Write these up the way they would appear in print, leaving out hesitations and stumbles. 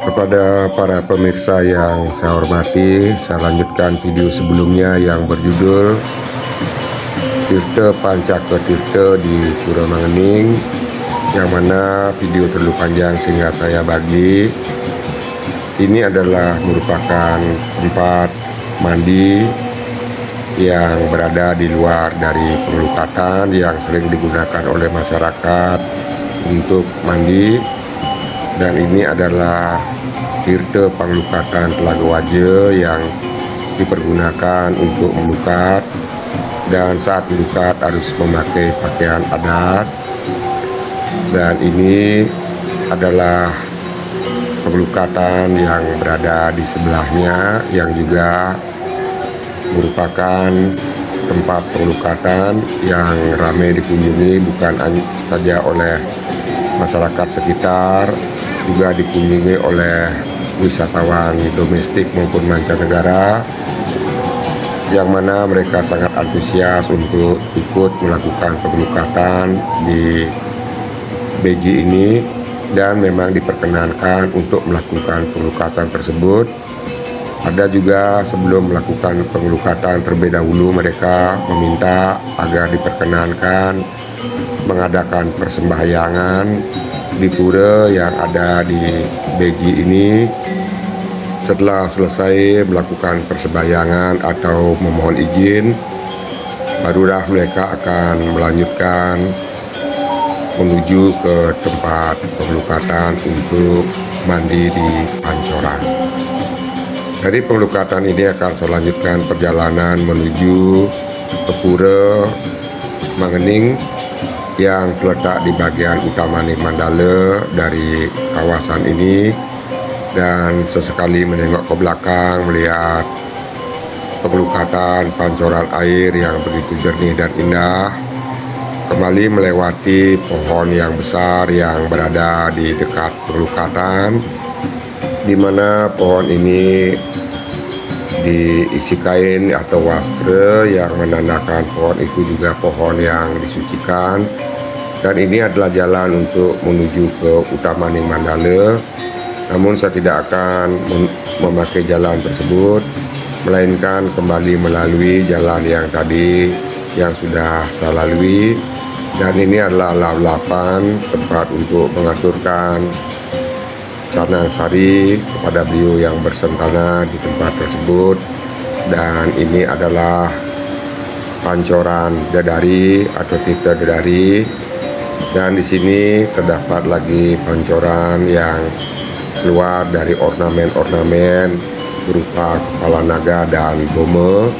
Kepada para pemirsa yang saya hormati, saya lanjutkan video sebelumnya yang berjudul Tirta Pancaka Tirta di Pura Mangening, yang mana video terlalu panjang sehingga saya bagi. Ini adalah merupakan tempat mandi yang berada di luar dari pengelukatan yang sering digunakan oleh masyarakat untuk mandi. Dan ini adalah Tirta Panglukatan Telaga Waja yang dipergunakan untuk melukat, dan saat melukat harus memakai pakaian adat. Dan ini adalah pengelukatan yang berada di sebelahnya, yang juga merupakan tempat pengelukatan yang ramai dikunjungi bukan saja oleh masyarakat sekitar, juga dikunjungi oleh wisatawan domestik maupun mancanegara, yang mana mereka sangat antusias untuk ikut melakukan pengelukatan di beji ini, dan memang diperkenankan untuk melakukan pengelukatan tersebut. Ada juga sebelum melakukan pengelukatan terlebih dahulu mereka meminta agar diperkenankan mengadakan persembahyangan di pura yang ada di beji ini. Setelah selesai melakukan persembahyangan atau memohon izin, barulah mereka akan melanjutkan menuju ke tempat pengelukatan untuk mandi di Pancoran. Dari pengelukatan ini akan saya lanjutkan perjalanan menuju ke Pura Mangening yang terletak di bagian utama Mandala dari kawasan ini, dan sesekali menengok ke belakang melihat pengelukatan pancoran air yang begitu jernih dan indah. Kembali melewati pohon yang besar yang berada di dekat pengelukatan, di mana pohon ini diisi kain atau wastra yang menandakan pohon itu juga pohon yang disucikan. Dan ini adalah jalan untuk menuju ke Utamaning Mandala. Namun saya tidak akan memakai jalan tersebut, melainkan kembali melalui jalan yang tadi yang sudah saya lalui. Dan ini adalah lap-lapan tempat untuk mengaturkan canang sari kepada beliau yang bersentana di tempat tersebut. Dan ini adalah Pancoran Dadari atau Tirta Dadari. Dan di sini terdapat lagi pancoran yang keluar dari ornamen-ornamen berupa kepala naga dan boma,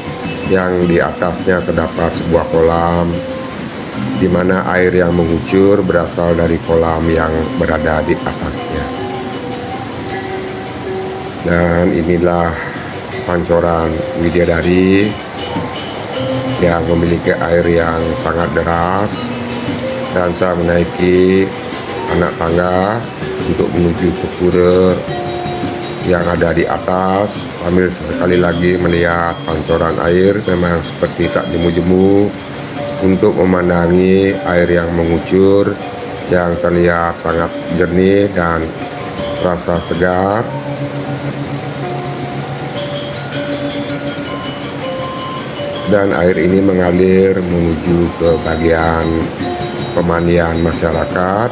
yang di atasnya terdapat sebuah kolam di mana air yang mengucur berasal dari kolam yang berada di atasnya. Dan inilah Pancoran Widadari yang memiliki air yang sangat deras, dan saya menaiki anak tangga untuk menuju ke pura yang ada di atas, sambil sesekali lagi melihat pancoran air memang seperti tak jemu-jemu untuk memandangi air yang mengucur yang terlihat sangat jernih dan rasa segar. Dan air ini mengalir menuju ke bagian pemandian masyarakat.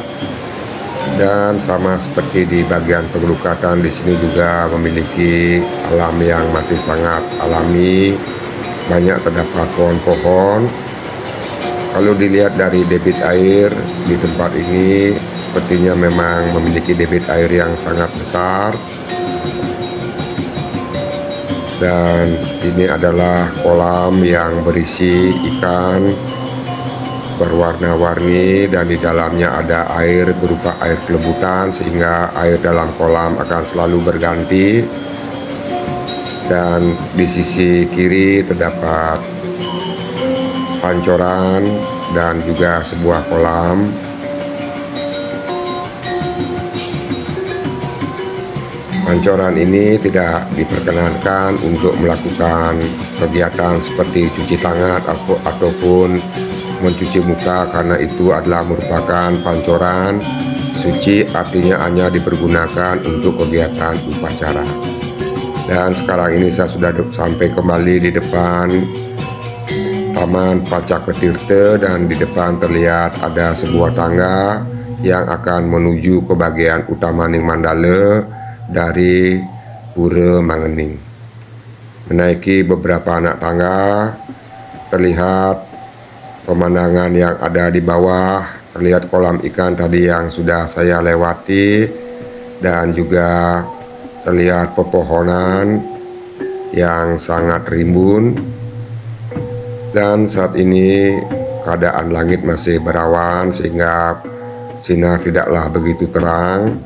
Dan sama seperti di bagian pengelukatan, di sini juga memiliki alam yang masih sangat alami. Banyak terdapat pohon-pohon. Kalau dilihat dari debit air di tempat ini, sepertinya memang memiliki debit air yang sangat besar. Dan ini adalah kolam yang berisi ikan berwarna-warni, dan di dalamnya ada air berupa air kelebutan, sehingga air dalam kolam akan selalu berganti. Dan di sisi kiri terdapat pancoran dan juga sebuah kolam. Pancoran ini tidak diperkenankan untuk melakukan kegiatan seperti cuci tangan ataupun mencuci muka, karena itu adalah merupakan pancoran suci, artinya hanya dipergunakan untuk kegiatan upacara. Dan sekarang ini saya sudah sampai kembali di depan Taman Pacaketirte, dan di depan terlihat ada sebuah tangga yang akan menuju ke bagian utama Ning Mandala dari Pura Mangening. Menaiki beberapa anak tangga, terlihat pemandangan yang ada di bawah, terlihat kolam ikan tadi yang sudah saya lewati, dan juga terlihat pepohonan yang sangat rimbun. Dan saat ini keadaan langit masih berawan sehingga sinar tidaklah begitu terang,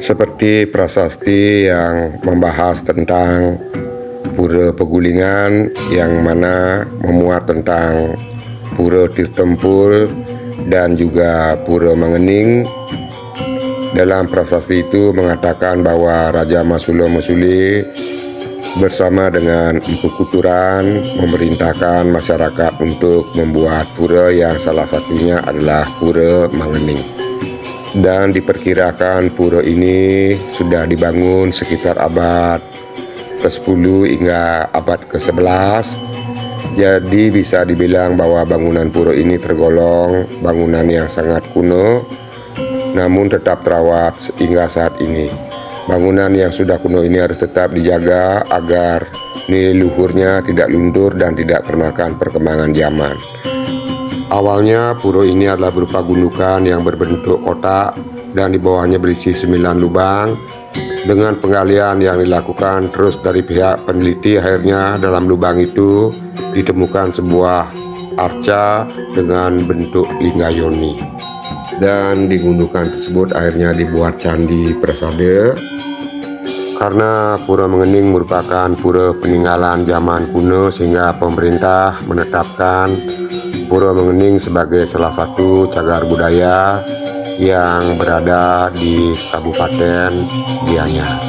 seperti prasasti yang membahas tentang Pura Pegulingan, yang mana memuat tentang Pura Tirtempul dan juga Pura Mangening. Dalam prasasti itu mengatakan bahwa Raja Masulo Mesuli bersama dengan Empu Kuturan memerintahkan masyarakat untuk membuat pura yang salah satunya adalah Pura Mangening. Dan diperkirakan pura ini sudah dibangun sekitar abad ke-10 hingga abad ke-11. Jadi bisa dibilang bahwa bangunan pura ini tergolong bangunan yang sangat kuno, namun tetap terawat hingga saat ini. Bangunan yang sudah kuno ini harus tetap dijaga agar nilai luhurnya tidak luntur dan tidak termakan perkembangan zaman. Awalnya pura ini adalah berupa gundukan yang berbentuk kotak dan di bawahnya berisi 9 lubang. Dengan penggalian yang dilakukan terus dari pihak peneliti, akhirnya dalam lubang itu ditemukan sebuah arca dengan bentuk lingayoni. Dan di gundukan tersebut akhirnya dibuat candi Prasada. Karena Pura Mangening merupakan pura peninggalan zaman kuno, sehingga pemerintah menetapkan Pura Mangening sebagai salah satu cagar budaya yang berada di Kabupaten Gianyar,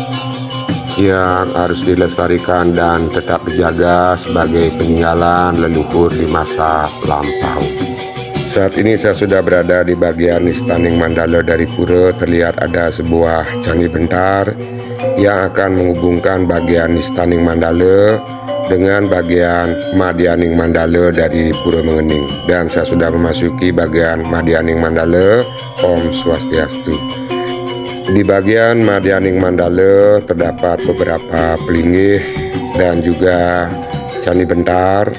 yang harus dilestarikan dan tetap dijaga sebagai peninggalan leluhur di masa lampau. Saat ini saya sudah berada di bagian Istana Ning Mandala dari pura. Terlihat ada sebuah candi bentar yang akan menghubungkan bagian Istana Ning Mandala dengan bagian Madya Ning Mandala dari Pura Mangening. Dan saya sudah memasuki bagian Madya Ning Mandala. Om Swastiastu. Di bagian Madya Ning Mandala terdapat beberapa pelinggih dan juga candi bentar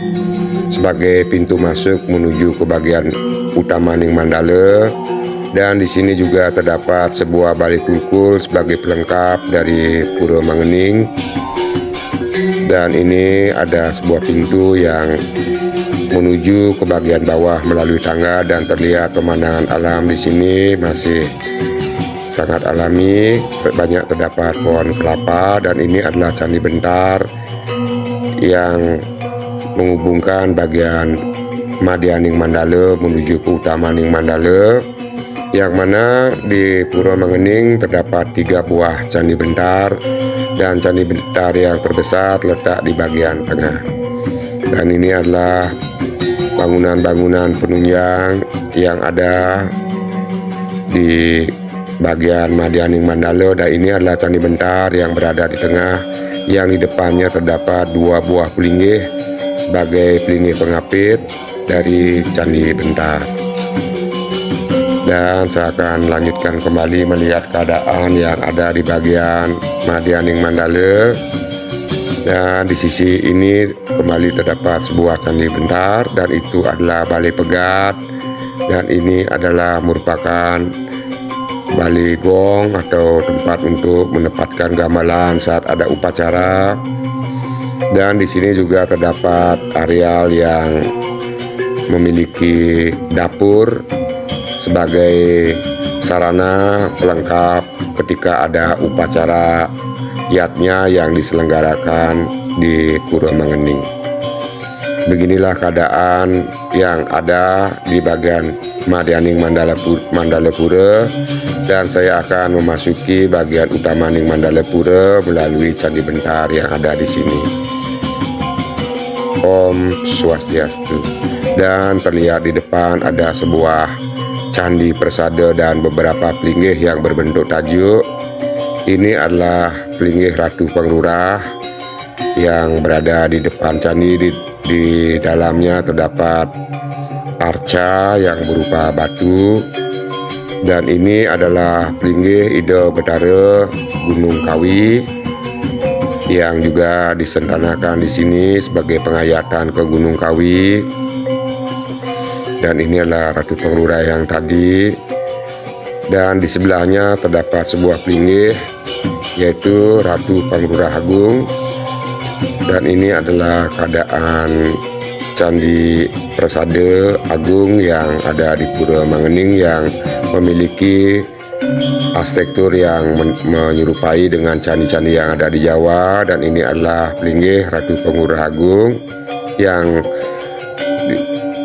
sebagai pintu masuk menuju ke bagian utama Ning Mandala. Dan di sini juga terdapat sebuah balai kulkul sebagai pelengkap dari Pura Mangening. Dan ini ada sebuah pintu yang menuju ke bagian bawah melalui tangga, dan terlihat pemandangan alam di sini masih sangat alami. Banyak terdapat pohon kelapa, dan ini adalah candi bentar yang menghubungkan bagian Madya Ning Mandala menuju ke utama Ning Mandala, yang mana di Pura Mangening terdapat 3 buah candi bentar, dan candi bentar yang terbesar terletak di bagian tengah. Dan ini adalah bangunan-bangunan penunjang yang ada di bagian Madya Ning Mandala. Dan ini adalah candi bentar yang berada di tengah, yang di depannya terdapat 2 buah pelinggih sebagai pelinggih pengapit dari candi bentar. Dan saya akan lanjutkan kembali melihat keadaan yang ada di bagian Madya Ning Mandala. Dan di sisi ini kembali terdapat sebuah candi bentar, dan itu adalah Balai Pegat. Dan ini adalah merupakan balai gong atau tempat untuk menempatkan gamelan saat ada upacara. Dan di sini juga terdapat areal yang memiliki dapur sebagai sarana pelengkap ketika ada upacara yatnya yang diselenggarakan di Pura Mangening. Beginilah keadaan yang ada di bagian Madya Ning Mandala Pura, dan saya akan memasuki bagian utama Ning Mandala Pura melalui candi bentar yang ada di sini. Om Swastiastu. Dan terlihat di depan ada sebuah Candi Persada dan beberapa pelinggih yang berbentuk tajuk. Ini adalah pelinggih Ratu Penglurah yang berada di depan candi. Di dalamnya terdapat arca yang berupa batu, dan ini adalah pelinggih Ida Betara Gunung Kawi yang juga disentanakan di sini sebagai penghayatan ke Gunung Kawi. Dan ini adalah Ratu Penglurah yang tadi, dan di sebelahnya terdapat sebuah pelinggih yaitu Ratu Penglurah Agung, dan ini adalah keadaan Candi Persada Agung yang ada di Pura Mangening yang memiliki arsitektur yang menyerupai dengan candi-candi yang ada di Jawa. Dan ini adalah pelinggih Ratu Penglurah Agung yang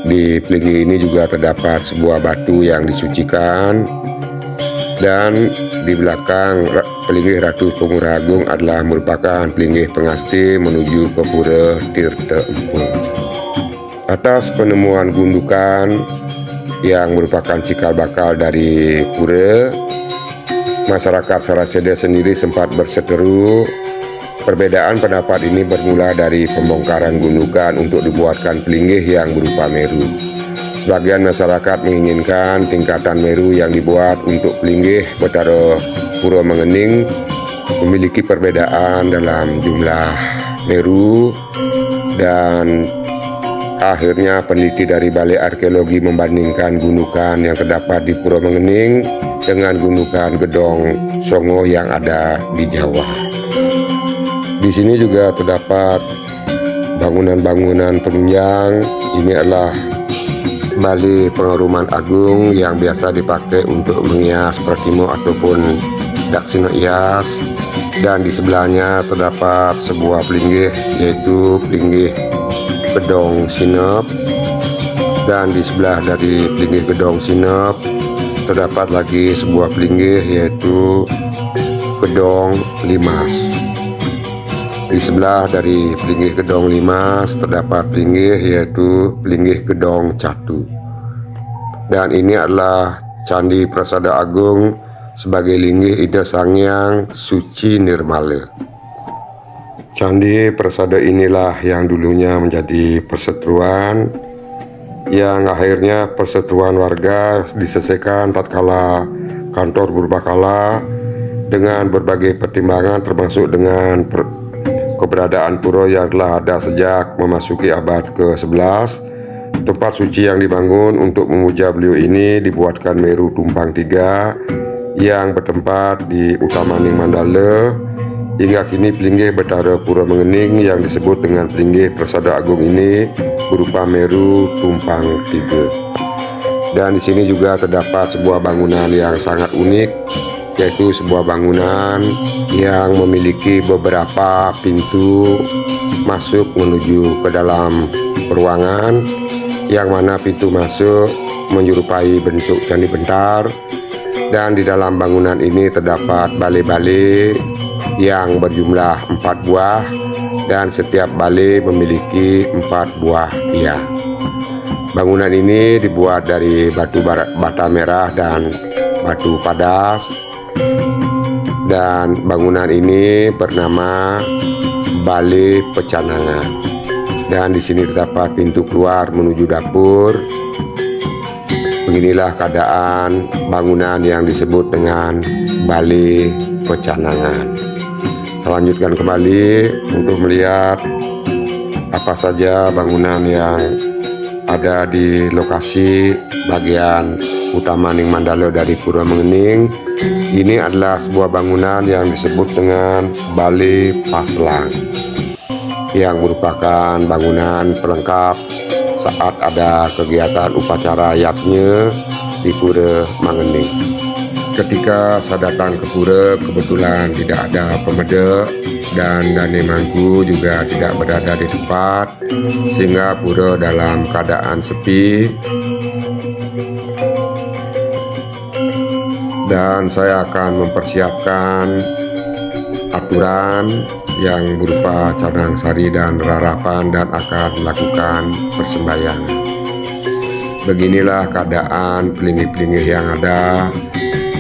di pelinggih ini juga terdapat sebuah batu yang disucikan, dan di belakang pelinggih Ratu Penglurah Agung adalah merupakan pelinggih pengasti menuju ke Pura Tirta Empung. Atas penemuan gundukan yang merupakan cikal bakal dari pura, masyarakat Saraseda sendiri sempat berseteru. Perbedaan pendapat ini bermula dari pembongkaran gundukan untuk dibuatkan pelinggih yang berupa Meru. Sebagian masyarakat menginginkan tingkatan Meru yang dibuat untuk pelinggih Betara Pura Mangening memiliki perbedaan dalam jumlah Meru, dan akhirnya peneliti dari Balai Arkeologi membandingkan gundukan yang terdapat di Pura Mangening dengan gundukan Gedong Songo yang ada di Jawa. Di sini juga terdapat bangunan-bangunan penunjang. Ini adalah Balai Pengharuman Agung yang biasa dipakai untuk menghias pratimo ataupun daksina hias. Dan di sebelahnya terdapat sebuah pelinggih yaitu pelinggih Gedong Sinep, dan di sebelah dari pelinggih Gedong Sinep terdapat lagi sebuah pelinggih yaitu Gedong Limas. Di sebelah dari pelinggih Gedong Limas terdapat pelinggih yaitu pelinggih Gedong Catu. Dan ini adalah Candi Persada Agung sebagai linggih Ida Sangyang Suci Nirmala. Candi Persada inilah yang dulunya menjadi perseteruan, yang akhirnya perseteruan warga diselesaikan tatkala kantor Purbakala dengan berbagai pertimbangan, termasuk dengan keberadaan pura yang telah ada sejak memasuki abad ke-11. Tempat suci yang dibangun untuk memuja beliau ini dibuatkan Meru Tumpang 3 yang bertempat di Utamaning Mandala. Hingga kini pelinggih Betara Pura Mangening yang disebut dengan pelinggih Persada Agung ini berupa Meru Tumpang 3. Dan di sini juga terdapat sebuah bangunan yang sangat unik, yaitu sebuah bangunan yang memiliki beberapa pintu masuk menuju ke dalam ruangan, yang mana pintu masuk menyerupai bentuk candi bentar. Dan di dalam bangunan ini terdapat balai-balai yang berjumlah 4 buah, dan setiap balai memiliki 4 buah tiang. Bangunan ini dibuat dari batu bata merah dan batu padas, dan bangunan ini bernama Balai Pecanangan. Dan di sini terdapat pintu keluar menuju dapur. Beginilah keadaan bangunan yang disebut dengan Balai Pecanangan. Saya lanjutkan kembali untuk melihat apa saja bangunan yang ada di lokasi bagian Utamaning Mandala dari Pura Mangening. Ini adalah sebuah bangunan yang disebut dengan Balai Paslang, yang merupakan bangunan pelengkap saat ada kegiatan upacara yatnya di Pura Mangening. Ketika saya datang ke pura, kebetulan tidak ada pemeda dan Dane Mangku juga tidak berada di tempat, sehingga pura dalam keadaan sepi. Dan saya akan mempersiapkan aturan yang berupa cadang sari dan rarapan, dan akan melakukan persembahyangan. Beginilah keadaan pelinggih-pelinggih yang ada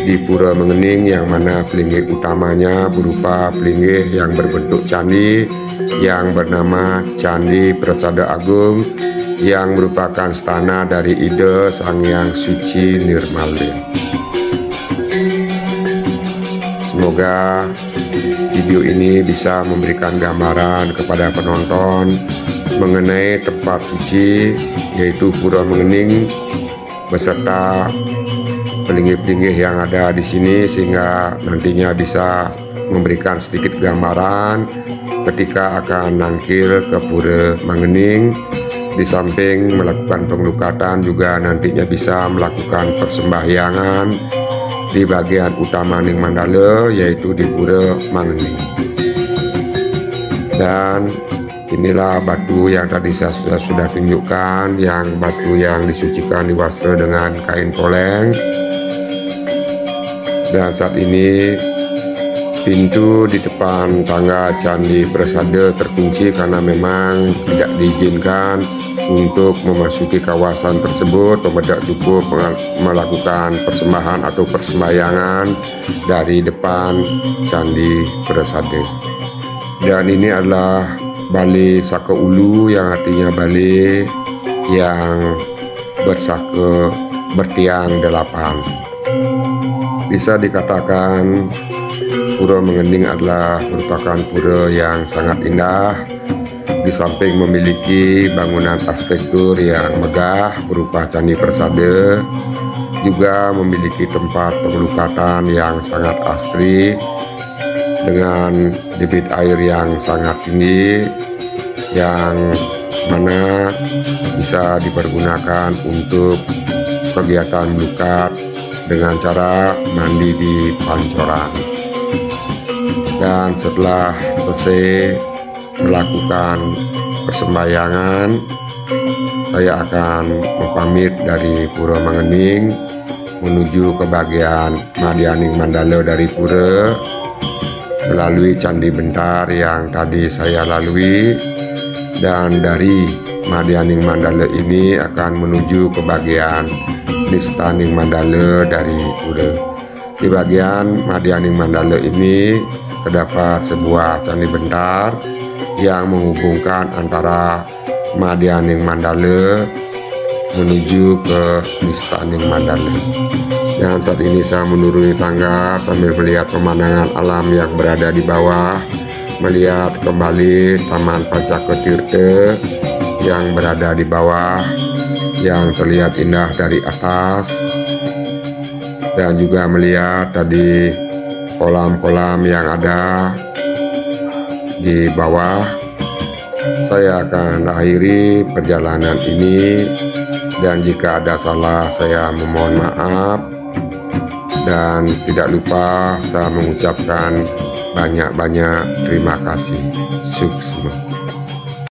di Pura Mengening, yang mana pelinggih utamanya berupa pelinggih yang berbentuk candi yang bernama Candi Persada Agung, yang merupakan stana dari ide Sang Hyang Suci Nirmala. Semoga video ini bisa memberikan gambaran kepada penonton mengenai tempat suci yaitu Pura Mengening beserta pelinggih-pelinggih yang ada di sini, sehingga nantinya bisa memberikan sedikit gambaran ketika akan nangkil ke Pura Mengening. Di samping melakukan pengelukatan juga nantinya bisa melakukan persembahyangan di bagian utama Ning Mandala yaitu di Pura Mengening. Dan inilah batu yang tadi saya sudah tunjukkan, yang batu yang disucikan diwastra dengan kain poleng. Dan saat ini pintu di depan tangga Candi Persada terkunci karena memang tidak diizinkan untuk memasuki kawasan tersebut. Tidak cukup melakukan persembahan atau persembahyangan dari depan Candi Persada. Dan ini adalah Balai Saka Ulu, yang artinya balai yang bersaka bertiang 8. Bisa dikatakan Pura Mengening adalah merupakan pura yang sangat indah. Di samping memiliki bangunan arsitektur yang megah berupa Candi Persada, juga memiliki tempat pengelukatan yang sangat asri dengan debit air yang sangat tinggi, yang mana bisa dipergunakan untuk kegiatan melukat dengan cara mandi di pancoran. Dan setelah selesai melakukan persembahyangan, saya akan pamit dari Pura Mengening menuju ke bagian Madyaning Mandala dari pura melalui Candi Bentar yang tadi saya lalui, dan dari Madyaning Mandala ini akan menuju ke bagian Nistaning Mandala dari pura. Di bagian Madyaning Mandala ini terdapat sebuah candi bentar yang menghubungkan antara Madyaning Mandala menuju ke Nistaning Mandala. Dan saat ini saya menuruni tangga sambil melihat pemandangan alam yang berada di bawah, melihat kembali Taman Pancaketirta yang berada di bawah, yang terlihat indah dari atas, dan juga melihat tadi kolam-kolam yang ada di bawah. Saya akan akhiri perjalanan ini, dan jika ada salah saya memohon maaf, dan tidak lupa saya mengucapkan banyak-banyak terima kasih. Sukses.